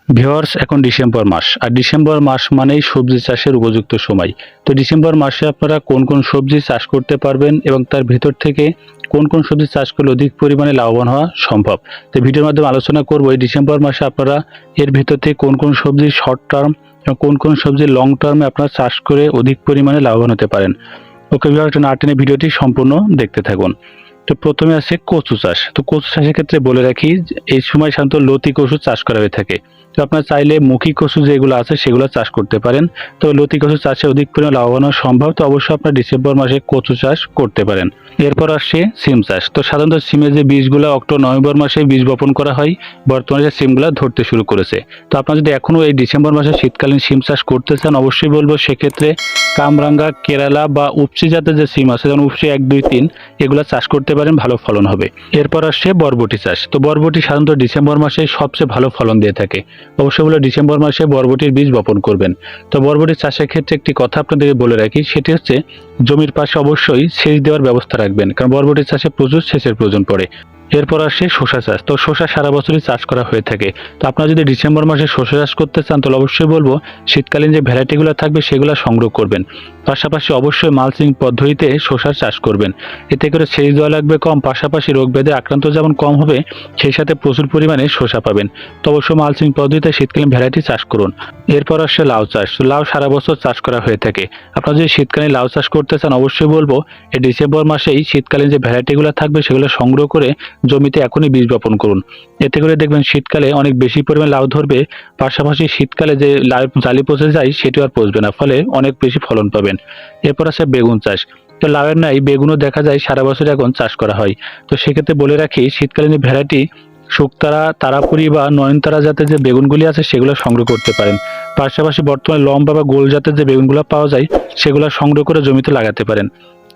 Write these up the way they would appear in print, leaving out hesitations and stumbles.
Viewers, এখন December মাস, আর December মাস মানেই সবজি চাষের উপযুক্ত সময়। তো ডিসেম্বর মাসে আপনারা কোন কোন সবজি চাষ করতে পারবেন এবং তার ভিতর থেকে কোন কোন সবজি চাষ করলে অধিক পরিমাণে লাভবান হওয়া সম্ভব, তো ভিডিওর মাধ্যমে আলোচনা করব এই ডিসেম্বর মাসে আপনারা এর ভিতর থেকে কোন কোন সবজি শর্ট টার্ম এবং কোন কোন সবজি লং টার্মে আপনারা চাষ করে অধিক পরিমাণে লাভবান হতে পারেন। ওকে ভিউয়ার্স, না টেনে ভিডিওটি সম্পূর্ণ দেখতে থাকুন। তো প্রথমে আছে কচু চাষ। তো কচু চাষের ক্ষেত্রে বলে রাখি, এই সময় সাধারণত লতি কচু চাষ করা হয়ে থাকে। তো আপনারা চাইলে মুখী কচু যেগুলো আছে সেগুলো চাষ করতে পারেন। তো লতি কচু চাষে অধিক পরিমাণে লাভবান হওয়া সম্ভব, তো অবশ্যই আপনারা ডিসেম্বর মাসে কচু চাষ করতে পারেন। এরপর আসছে সিম চাষ। তো সাধারণত সিমের যে বীজগুলো অক্টোবর নভেম্বর মাসে বীজ বপন করা হয়, বর্তমানে সিমগুলো ধরতে শুরু করেছে। তো আপনারা যদি এখনো এই ডিসেম্বর মাসে শীতকালীন সিম চাষ করতে চান, অবশ্যই বলবো সেক্ষেত্রে কামরাঙ্গা, কেরালা বা উপচি জাতের যে সিম আছে, যেমন উপচি 1, 2, 3 এগুলো চাষ করতে পারেন, ভালো ফলন হবে। এরপর আসছে বরবটি চাষ। তো বরবটি সাধারণত ডিসেম্বর মাসে সবচেয়ে ভালো ফলন দিয়ে থাকে। অবশ্যই বলে ডিসেম্বর মাসে বরবটির বীজ বপন করবেন। তো বরবটি চাষের ক্ষেত্রে একটি কথা আপনাদেরকে বলে রাখি, সেটি হচ্ছে জমির পাশে অবশ্যই সেচ দেওয়ার ব্যবস্থা রাখবেন, কারণ বরবটি চাষে প্রচুর সেচের প্রয়োজন পড়ে। এরপর আসে শসা চাষ। তো শসা সারা বছরই চাষ করা হয়ে থাকে। তো আপনারা যদি ডিসেম্বর মাসে শসা চাষ করতে চান, তাহলে অবশ্যই বলবো শীতকালীন যে ভ্যারাইটিগুলো থাকবে সেগুলো সংগ্রহ করবেন। পাশাপাশি অবশ্যই মালচিং পদ্ধতিতে শসার চাষ করবেন। এতে করে সেচ দেওয়া লাগবে কম, পাশাপাশি রোগ ব্যাধি আক্রান্ত যেমন কম হবে, সেই সাথে প্রচুর পরিমাণে শসা পাবেন। তো অবশ্যই মালচিং পদ্ধতিতে শীতকালীন ভ্যারাইটি চাষ করুন। এরপর আসছে লাউ চাষ। তো লাউ সারা বছর চাষ করা হয়ে থাকে। আপনারা যদি শীতকালীন লাউ চাষ করতে চান, অবশ্যই বলবো এই ডিসেম্বর মাসেই শীতকালীন যে ভ্যারাইটিগুলো থাকবে সেগুলো সংগ্রহ করে জমিতে এখনই বীজ বপন করুন। এতে করে দেখবেন শীতকালে অনেক বেশি পরিমাণ লাউ ধরবে, পাশাপাশি শীতকালে যে লাউ জালি পচে যায় সেটিও আর পচবে না, ফলে অনেক বেশি ফলন পাবেন। এরপর আছে বেগুন চাষ। তো লাউয়ের নাই বেগুনও দেখা যায় সারা বছর এখন চাষ করা হয়। তো সেক্ষেত্রে বলে রাখি, শীতকালীন ভ্যারাইটি শুকতারা, তারাপুরি বা নয়নতারা জাতের যে বেগুনগুলি আছে সেগুলো সংগ্রহ করতে পারেন। পাশাপাশি বর্তমানে লম্বা বা গোল জাতের যে বেগুনগুলো পাওয়া যায় সেগুলো সংগ্রহ করে জমিতে লাগাতে পারেন।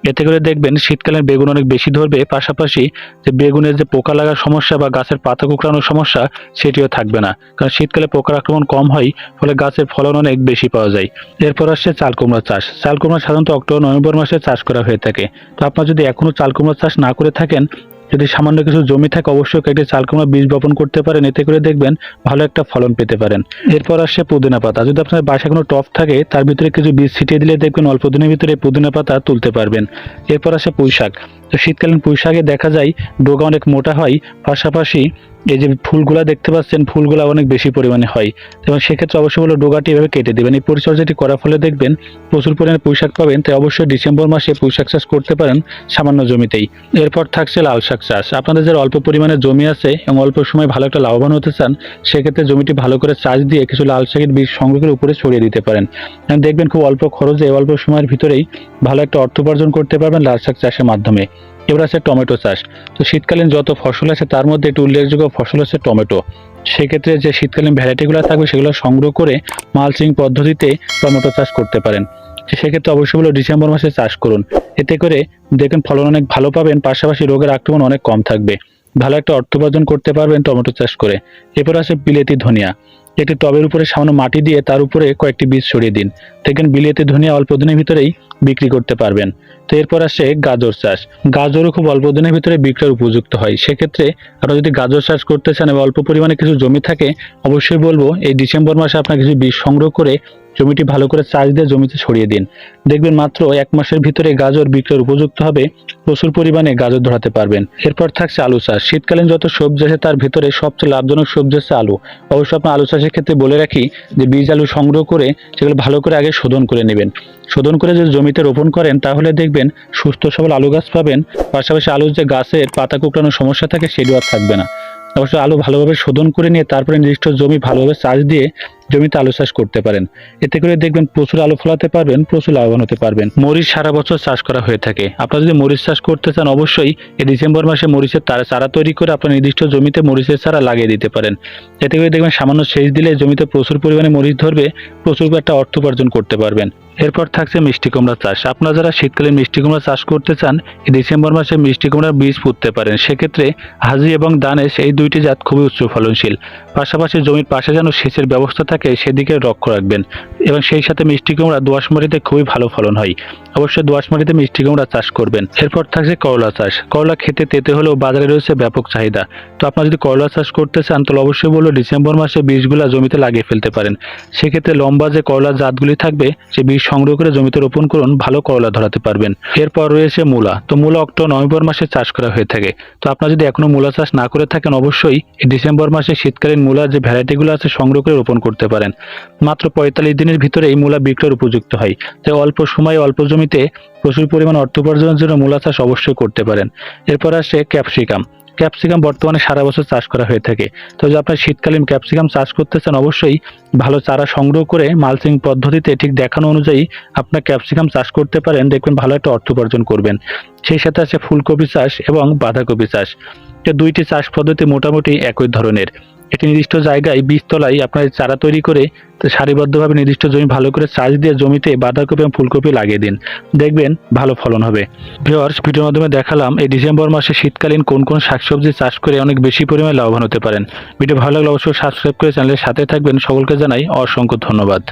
এতে করে দেখবেন শীতকালীন বেগুন অনেক বেশি ধরবে, পাশাপাশি যে বেগুনের যে পোকা লাগার সমস্যা বা গাছের পাতা কুঁকড়ানোর সমস্যা সেটিও থাকবে না, কারণ শীতকালে পোকার আক্রমণ কম হয়, ফলে গাছের ফলন অনেক বেশি পাওয়া যায়। এরপর আসছে চাল কুমড়া চাষ। চাল কুমড়া সাধারণত অক্টোবর নভেম্বর মাসে চাষ করা হয়ে থাকে। তো আপনারা যদি এখনো চাল কুমড়া চাষ না করে থাকেন, যদি সামান্য কিছু জমি থাকে, অবশ্যই কয়েকটি চাল কুমড়া বীজ বপন করতে পারেন। এতে করে দেখবেন ভালো একটা ফলন পেতে পারেন। এরপর আসছে পুদিনা পাতা। যদি আপনার বাসায় কোনো টব থাকে, তার ভিতরে কিছু বীজ ছিটিয়ে দিলে দেখবেন অল্প দিনের ভিতরে পুদিনা পাতা তুলতে পারবেন। এরপর আসে পুঁই শাক। তো শীতকালীন পুঁই শাকে দেখা যায় ডগা অনেক মোটা হয়, পাশাপাশি এই যে ফুলগুলা দেখতে পাচ্ছেন, ফুলগুলা অনেক বেশি পরিমাণে হয়, এবং সেক্ষেত্রে অবশ্যই বলো ডোগাটি এভাবে কেটে দেবেন। এই পরিচর্যাটি করার ফলে দেখবেন প্রচুর পরিমাণে পুঁই শাক পাবেন। তাই অবশ্যই ডিসেম্বর মাসে পুঁই শাক চাষ করতে পারেন সামান্য জমিতেই। এরপর থাকছে লাল শাক চাষ। আপনাদের যারা অল্প পরিমাণে জমি আছে এবং অল্প সময় ভালো একটা লাভবান হতে চান, সেক্ষেত্রে জমিটি ভালো করে চাষ দিয়ে কিছু লাল শাকের বীজ সংগ্রহের উপরে ছড়িয়ে দিতে পারেন। দেখবেন খুব অল্প খরচে অল্প সময়ের ভিতরেই ভালো একটা অর্থ উপার্জন করতে পারবেন লাল শাক চাষের মাধ্যমে। এবার আছে টমেটো চাষ। তো শীতকালীন যত ফসল আছে তার মধ্যে একটি উল্লেখযোগ্য ফসল হচ্ছে টমেটো। সেক্ষেত্রে যে শীতকালীন ভ্যারাইটিগুলো থাকবে সেগুলো সংগ্রহ করে মালচিং পদ্ধতিতে টমেটো চাষ করতে পারেন। সেক্ষেত্রে অবশ্যই বলো ডিসেম্বর মাসে চাষ করুন। এতে করে দেখেন ফলন অনেক ভালো পাবেন, পাশাপাশি রোগের আক্রমণ অনেক কম থাকবে। ভালো একটা অর্থ উপার্জন করতে পারবেন টমেটো চাষ করে। এরপর আছে বিলেতি ধনিয়া। একটি টবের উপরে সামান্য মাটি দিয়ে তার উপরে কয়েকটি বীজ ছড়িয়ে দিন, দেখেন বিলেতি ধনিয়া অল্প দিনের ভিতরেই বিক্রি করতে পারবেন। তো এরপর আসে গাজর চাষ। গাজরও খুব অল্প দিনের ভিতরে বিক্রয়ের উপযুক্ত হয়। সেক্ষেত্রে আপনারা যদি গাজর চাষ করতে চান এবং অল্প পরিমাণে কিছু জমি থাকে, অবশ্যই বলবো এই ডিসেম্বর মাসে আপনার কিছু বীজ সংগ্রহ করে জমিটি ভালো করে চাষ দিয়ে জমিতে ছড়িয়ে দিন। দেখবেন মাত্র 1 মাসের ভিতরে গাজর বিক্রয়ের উপযুক্ত হবে, প্রচুর পরিমাণে গাজর ধরাতে পারবেন। এরপর থাকছে আলু চাষ। শীতকালীন যত সবজি আছে তার ভিতরে সবচেয়ে লাভজনক সবজি হচ্ছে আলু। অবশ্যই আপনার আলু চাষের ক্ষেত্রে বলে রাখি যে বীজ আলু সংগ্রহ করে সেগুলো ভালো করে আগে শোধন করে নেবেন। শোধন করে যদি জমিতে রোপণ করেন, তাহলে দেখবেন সুস্থ সবল আলু গাছ পাবেন, পাশাপাশি আলুর যে গাছের পাতা কুঁকড়ানোর সমস্যা থাকে সেটিও আর থাকবে না। অবশ্যই আলু ভালোভাবে শোধন করে নিয়ে তারপরে নির্দিষ্ট জমি ভালোভাবে চাষ দিয়ে জমিতে আলু চাষ করতে পারেন। এতে করে দেখবেন প্রচুর আলু ফলাতে পারবেন, প্রচুর লাভবান হতে পারবেন। মরিচ সারা বছর চাষ করা হয়ে থাকে। আপনারা যদি মরিচ চাষ করতে চান, অবশ্যই এই ডিসেম্বর মাসে মরিচের চারা তৈরি করে আপনার নির্দিষ্ট জমিতে মরিচের চারা লাগিয়ে দিতে পারেন। এতে করে দেখবেন সামান্য সেচ দিলে জমিতে প্রচুর পরিমাণে মরিচ ধরবে, প্রচুর একটা অর্থ উপার্জন করতে পারবেন। এরপর থাকছে মিষ্টি কুমড়া চাষ। আপনারা যারা শীতকালীন মিষ্টি কুমড়া চাষ করতে চান, এই ডিসেম্বর মাসে মিষ্টি কুমড়ার বীজ পুঁততে পারেন। সেক্ষেত্রে হাজি এবং দানেশ এই দুইটি জাত খুবই উচ্চ ফলনশীল। পাশাপাশি জমির পাশে যেন সেচের ব্যবস্থা থাকে সেদিকে লক্ষ্য রাখবেন। এবং সেই সাথে মিষ্টি কুমড়া দোআঁশ মাটিতে খুবই ভালো ফলন হয়। অবশ্যই দোআঁশ মাটিতে মিষ্টি কুমড়া চাষ করবেন। এরপর থাকছে করলা চাষ। করলা খেতে তেতে হলেও বাজারে রয়েছে ব্যাপক চাহিদা। তো আপনারা যদি করলা চাষ করতে চান তাহলে অবশ্যই বলবো ডিসেম্বর মাসে বীজগুলা জমিতে লাগিয়ে ফেলতে পারেন। সেক্ষেত্রে লম্বা যে করলার জাতগুলি থাকবে সেই বীজ সংগ্রহ করে জমিতে রোপণ করুন, ভালো করলা ধরাতে পারবেন। এরপর রয়েছে মূলা। তো মূলা অক্টোবর নভেম্বর মাসে চাষ করা হয়ে থাকে। তো আপনারা যদি এখনো মূলা চাষ না করে থাকেন অবশ্যই এই ডিসেম্বর মাসে শীতকালীন মূলার যে ভ্যারাইটিগুলো আছে সংগ্রহ করে রোপণ করতে পারেন। মাত্র ৪৫ দিনের ভিতরে এই মূলা বিক্রয়ের উপযুক্ত হয়। তাই অল্প সময়ে অল্প জমিতে প্রচুর পরিমাণ অর্থ উপার্জনের জন্য মূলা চাষ অবশ্যই করতে পারেন। এরপর আসে ক্যাপসিকাম। ক্যাপসিকাম বর্তমানে সারা বছর চাষ করা হয়ে থাকে। তো যদি আপনার শীতকালীন ক্যাপসিকাম চাষ করতে চান অবশ্যই ভালো চারা সংগ্রহ করে মালচিং পদ্ধতিতে ঠিক দেখানো অনুযায়ী আপনার ক্যাপসিকাম চাষ করতে পারেন, দেখবেন ভালো একটা অর্থ উপার্জন করবেন। সেই সাথে আছে ফুলকপি চাষ এবং বাঁধাকপি চাষ। এই দুইটি চাষ পদ্ধতি মোটামুটি একই ধরনের। একটি নির্দিষ্ট জায়গায় বীজতলায় আপনার চারা তৈরি করে সারিবদ্ধভাবে নির্দিষ্ট জমি ভালো করে চাষ দিয়ে জমিতে বাঁধাকপি এবং ফুলকপি লাগিয়ে দিন, দেখবেন ভালো ফলন হবে। ভিউয়ার্স, ভিডিওর মাধ্যমে দেখালাম এই ডিসেম্বর মাসে শীতকালীন কোন কোন শাকসবজি চাষ করে অনেক বেশি পরিমাণে লাভবান হতে পারেন। ভিডিও ভালো লাগলে অবশ্যই সাবস্ক্রাইব করে চ্যানেলের সাথে থাকবেন। সকলকে জানাই অসংখ্য ধন্যবাদ।